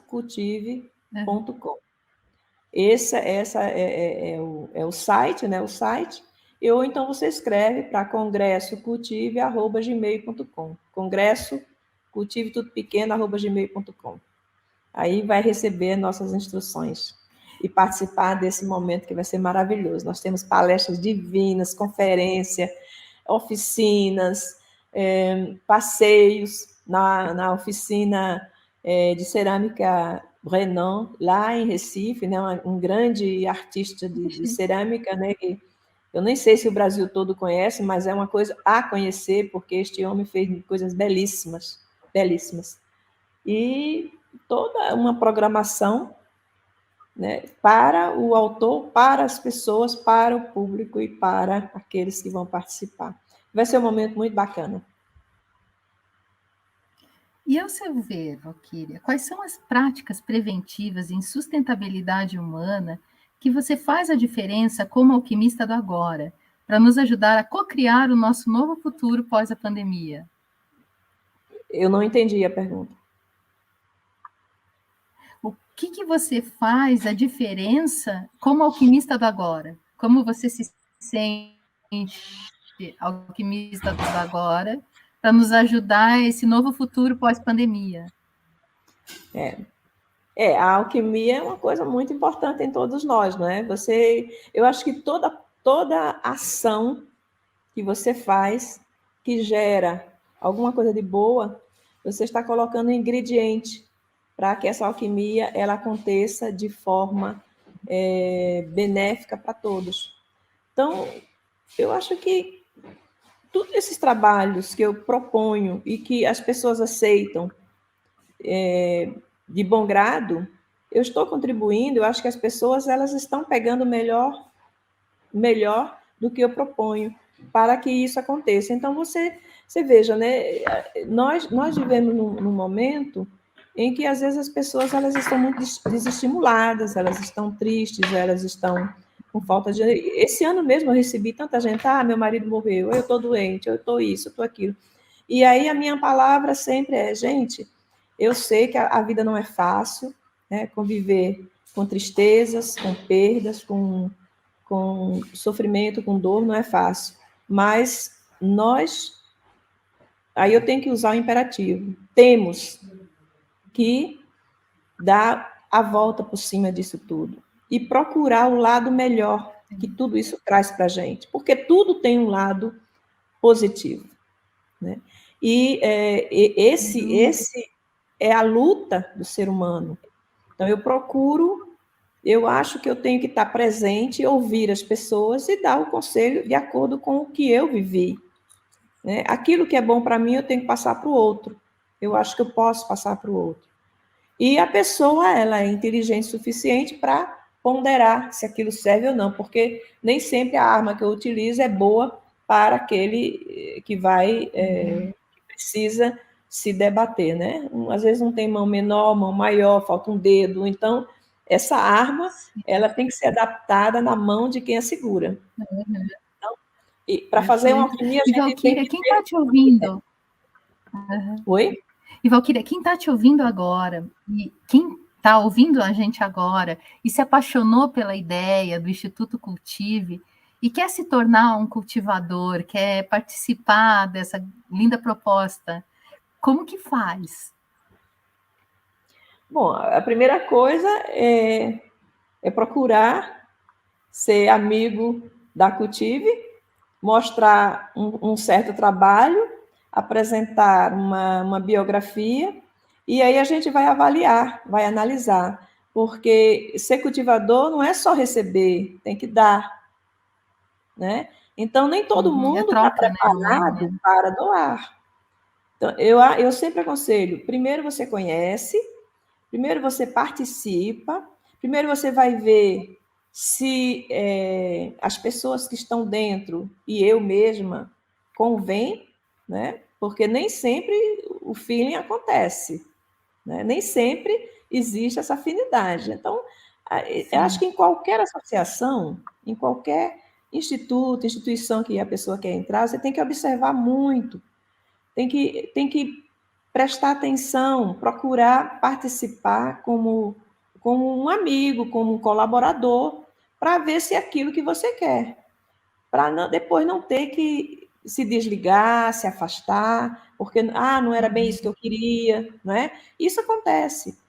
cultive.com. Essa é o site, né? O site. Ou então você escreve para congressocultive@gmail.com. Congresso cultive tudo pequeno@gmail.com. Aí vai receber nossas instruções e participar desse momento que vai ser maravilhoso. Nós temos palestras divinas, conferência, oficinas, passeios na oficina de cerâmica Renan, lá em Recife, né, um grande artista de cerâmica, né, que eu nem sei se o Brasil todo conhece, mas é uma coisa a conhecer, porque este homem fez coisas belíssimas, belíssimas. E toda uma programação, né, para o autor, para as pessoas, para o público e para aqueles que vão participar. Vai ser um momento muito bacana. E ao seu ver, Valquíria, quais são as práticas preventivas em sustentabilidade humana que você faz a diferença como alquimista do agora, para nos ajudar a co-criar o nosso novo futuro pós a pandemia? Eu não entendi a pergunta. O que você faz a diferença como alquimista do agora? Como você se sente alquimista do agora para nos ajudar a esse novo futuro pós-pandemia? A alquimia é uma coisa muito importante em todos nós, não é? Eu acho que toda ação que você faz que gera alguma coisa de boa, você está colocando um ingrediente para que essa alquimia ela aconteça de forma benéfica para todos. Então, eu acho que todos esses trabalhos que eu proponho e que as pessoas aceitam de bom grado, eu estou contribuindo, eu acho que as pessoas elas estão pegando melhor do que eu proponho para que isso aconteça. Então, você veja, né? Nós vivemos num momento em que, às vezes, as pessoas elas estão muito desestimuladas, elas estão tristes, elas estão com falta de... Esse ano mesmo eu recebi tanta gente, meu marido morreu, eu estou doente, eu estou isso, eu estou aquilo. E aí a minha palavra sempre é, gente, eu sei que a vida não é fácil, né? Conviver com tristezas, com perdas, com sofrimento, com dor, não é fácil. Mas aí eu tenho que usar o imperativo, temos que dar a volta por cima disso tudo e procurar o lado melhor que tudo isso traz para a gente, porque tudo tem um lado positivo, né? E esse é a luta do ser humano. Então eu acho que eu tenho que estar presente, ouvir as pessoas e dar o conselho de acordo com o que eu vivi, né? Aquilo que é bom para mim, eu tenho que passar para o outro. Eu acho que eu posso passar para o outro. E a pessoa, ela é inteligente o suficiente para ponderar se aquilo serve ou não, porque nem sempre a arma que eu utilizo é boa para aquele que que precisa se debater, né? Às vezes não tem mão menor, mão maior, falta um dedo. Então, essa arma, ela tem que ser adaptada na mão de quem a segura. Então, e para fazer uma alquimia, a E gente tem Valquíria, que quem ver está te o que é. ouvindo? Oi? E Valquíria, quem está te ouvindo agora, e quem está ouvindo a gente agora e se apaixonou pela ideia do Instituto Cultive e quer se tornar um cultivador, quer participar dessa linda proposta, como que faz? Bom, a primeira coisa é procurar ser amigo da Cultive, mostrar um certo trabalho, apresentar uma biografia, e aí a gente vai avaliar, vai analisar, porque ser cultivador não é só receber, tem que dar, né? Então, nem todo É mundo está troca, né? Não é? preparado para doar. Então, eu sempre aconselho, primeiro você conhece, Primeiro você participa, primeiro você vai ver se as pessoas que estão dentro e eu mesma convém, né? Porque nem sempre o feeling acontece, né? Nem sempre existe essa afinidade. Então, eu acho que em qualquer associação, em qualquer instituto, instituição que a pessoa quer entrar, você tem que observar muito, tem que prestar atenção, procurar participar como um amigo, como um colaborador, para ver se é aquilo que você quer, para depois não ter que se desligar, se afastar, porque não era bem isso que eu queria, não é? Isso acontece.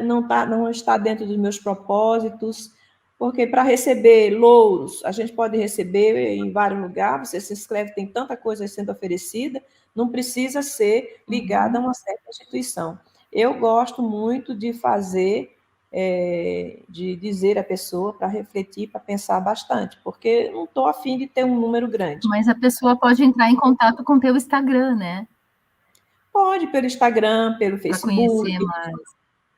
Não está dentro dos meus propósitos, porque para receber louros, a gente pode receber em vários lugares, você se inscreve, tem tanta coisa sendo oferecida, não precisa ser ligada a uma certa instituição. Eu gosto muito de fazer de dizer à pessoa para refletir, para pensar bastante, porque não estou afim de ter um número grande. Mas a pessoa pode entrar em contato com o teu Instagram, né? Pode, pelo Instagram, pelo Facebook. Para conhecer mais.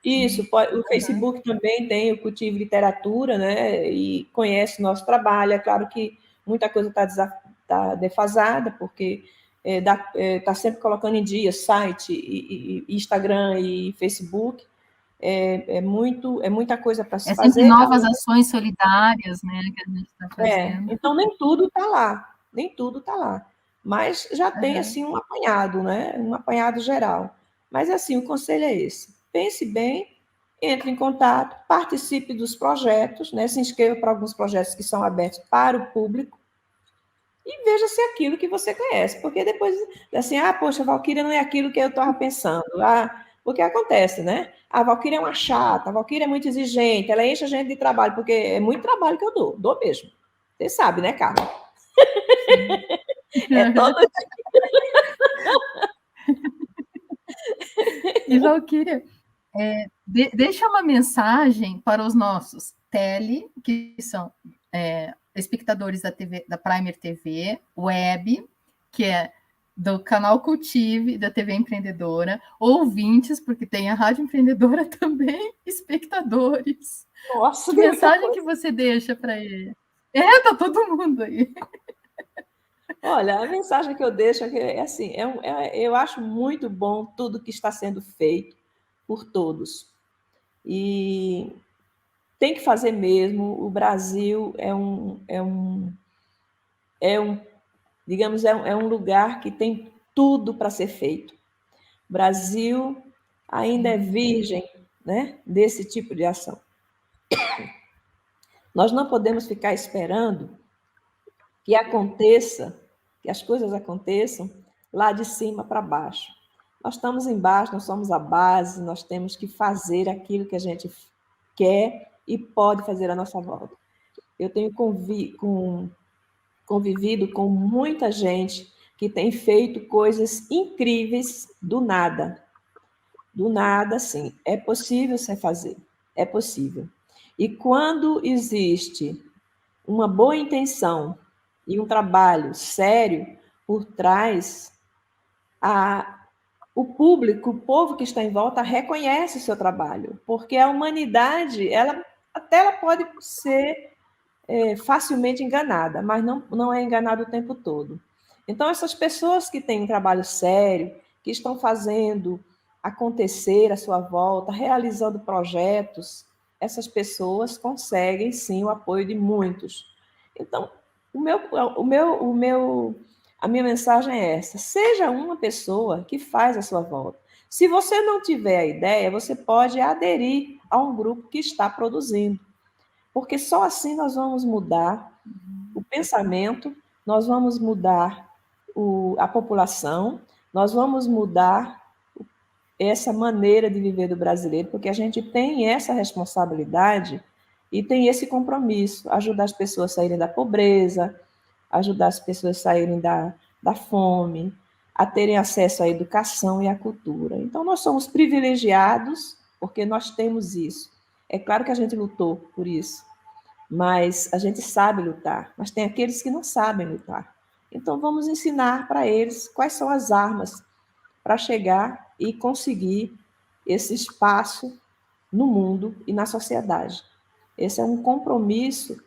Isso, o Facebook também tem o Cultivo Literatura, né? E conhece o nosso trabalho. É claro que muita coisa está defasada, porque está sempre colocando em dia site, e Instagram e Facebook. É muita coisa para se fazer. Sempre novas ações solidárias, né, que a gente está fazendo. Então, nem tudo está lá, nem tudo está lá. Mas já tem, assim, um apanhado, né? Um apanhado geral. Mas, assim, o conselho é esse. Pense bem, entre em contato, participe dos projetos, né? Se inscreva para alguns projetos que são abertos para o público e veja se é aquilo que você conhece. Porque depois, assim, poxa, a Valquíria não é aquilo que eu estava pensando. Porque acontece, né? A Valquíria é uma chata, a Valquíria é muito exigente, ela enche a gente de trabalho, porque é muito trabalho que eu dou mesmo. Você sabe, né, Carla? É todo E, Valquíria, deixa uma mensagem para os nossos que são espectadores da TV, da Primer TV, web, que é do canal Cultive, da TV Empreendedora, ouvintes, porque tem a Rádio Empreendedora também, espectadores. Nossa, que mensagem que você deixa para ele? Tá todo mundo aí. Olha, a mensagem que eu deixo é assim, eu acho muito bom tudo que está sendo feito por todos. E tem que fazer mesmo. O Brasil digamos, é um lugar que tem tudo para ser feito. O Brasil ainda é virgem, né, desse tipo de ação. Nós não podemos ficar esperando que aconteça, que as coisas aconteçam lá de cima para baixo. Nós estamos embaixo, nós somos a base, nós temos que fazer aquilo que a gente quer e pode fazer à nossa volta. Eu tenho convivido com muita gente que tem feito coisas incríveis do nada. Do nada, sim. É possível você fazer. É possível. E quando existe uma boa intenção e um trabalho sério por trás, o público, o povo que está em volta, reconhece o seu trabalho, porque a humanidade, ela pode ser facilmente enganada, mas não é enganada o tempo todo. Então, essas pessoas que têm um trabalho sério, que estão fazendo acontecer à sua volta, realizando projetos, essas pessoas conseguem, sim, o apoio de muitos. Então, a minha mensagem é essa: seja uma pessoa que faz a sua volta. Se você não tiver a ideia, você pode aderir a um grupo que está produzindo, porque só assim nós vamos mudar o pensamento, nós vamos mudar a população, nós vamos mudar essa maneira de viver do brasileiro, porque a gente tem essa responsabilidade e tem esse compromisso, ajudar as pessoas a saírem da pobreza, ajudar as pessoas a saírem da fome, a terem acesso à educação e à cultura. Então, nós somos privilegiados porque nós temos isso. É claro que a gente lutou por isso, mas a gente sabe lutar, mas tem aqueles que não sabem lutar. Então, vamos ensinar para eles quais são as armas para chegar e conseguir esse espaço no mundo e na sociedade. Esse é um compromisso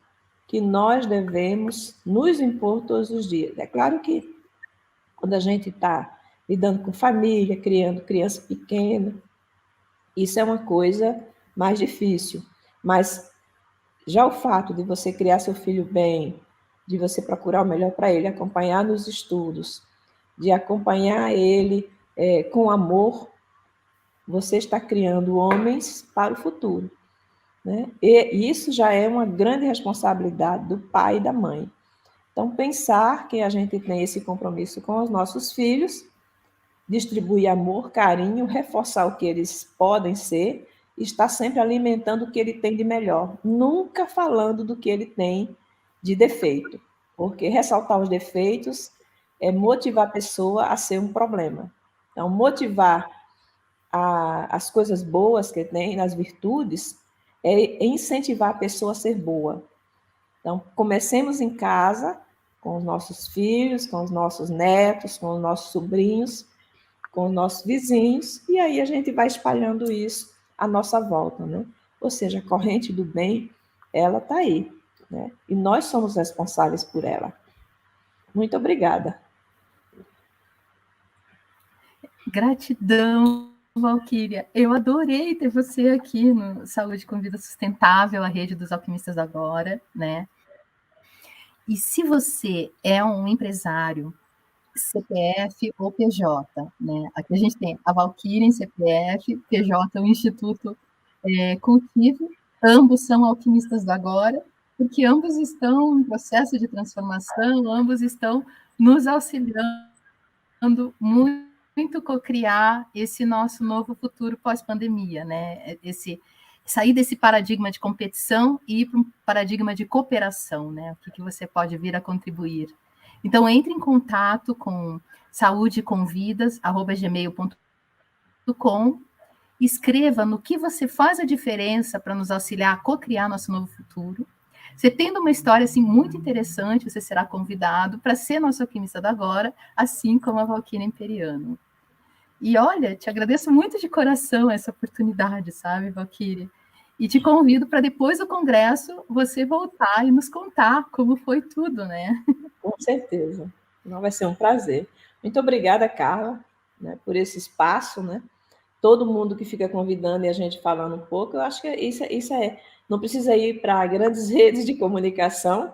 que nós devemos nos impor todos os dias. É claro que quando a gente está lidando com família, criando criança pequena, isso é uma coisa mais difícil. Mas já o fato de você criar seu filho bem, de você procurar o melhor para ele, acompanhar nos estudos, de acompanhar ele com amor, você está criando homens para o futuro. Né? E isso já é uma grande responsabilidade do pai e da mãe. Então, pensar que a gente tem esse compromisso com os nossos filhos, distribuir amor, carinho, reforçar o que eles podem ser, e estar sempre alimentando o que ele tem de melhor, nunca falando do que ele tem de defeito, porque ressaltar os defeitos é motivar a pessoa a ser um problema. Então, motivar as coisas boas que tem, nas virtudes, é incentivar a pessoa a ser boa. Então, comecemos em casa, com os nossos filhos, com os nossos netos, com os nossos sobrinhos, com os nossos vizinhos, e aí a gente vai espalhando isso à nossa volta, né? Ou seja, a corrente do bem, ela está aí, né? E nós somos responsáveis por ela. Muito obrigada. Gratidão, Valquíria. Eu adorei ter você aqui no Saúde com Vida Sustentável, a rede dos alquimistas agora, né? E se você é um empresário, CPF ou PJ, né? Aqui a gente tem a Valquíria em CPF, PJ, o Instituto Cultivo, ambos são alquimistas do agora, porque ambos estão em processo de transformação, ambos estão nos auxiliando muito co-criar esse nosso novo futuro pós-pandemia, né? Sair desse paradigma de competição e ir para um paradigma de cooperação, né? O que você pode vir a contribuir. Então, entre em contato com saudeconvidas@gmail.com, escreva no que você faz a diferença para nos auxiliar a co-criar nosso novo futuro. Você tendo uma história assim muito interessante, você será convidado para ser nosso alquimista da agora, assim como a Valquíria Imperiano. E olha, te agradeço muito de coração essa oportunidade, sabe, Valquíria? E te convido para depois do congresso você voltar e nos contar como foi tudo, né? Com certeza. Não vai ser um prazer. Muito obrigada, Carla, né, por esse espaço, né? Todo mundo que fica convidando e a gente falando um pouco, eu acho que isso é. Não precisa ir para grandes redes de comunicação,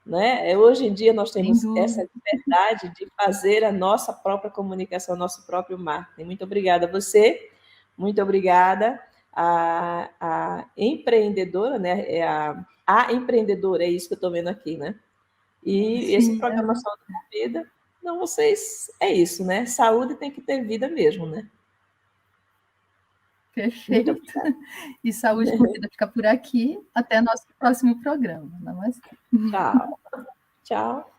né? Hoje em dia nós temos essa liberdade de fazer a nossa própria comunicação, nosso próprio marketing. Muito obrigada a você, muito obrigada a empreendedora, né? A empreendedora, é isso que eu estou vendo aqui, né? E Sim, esse programa Saúde com Vida, não, vocês, é isso, né? Saúde tem que ter vida mesmo, né? Perfeito. E Saúde com Vida fica por aqui. Até nosso próximo programa. Namastê. Tchau. Tchau.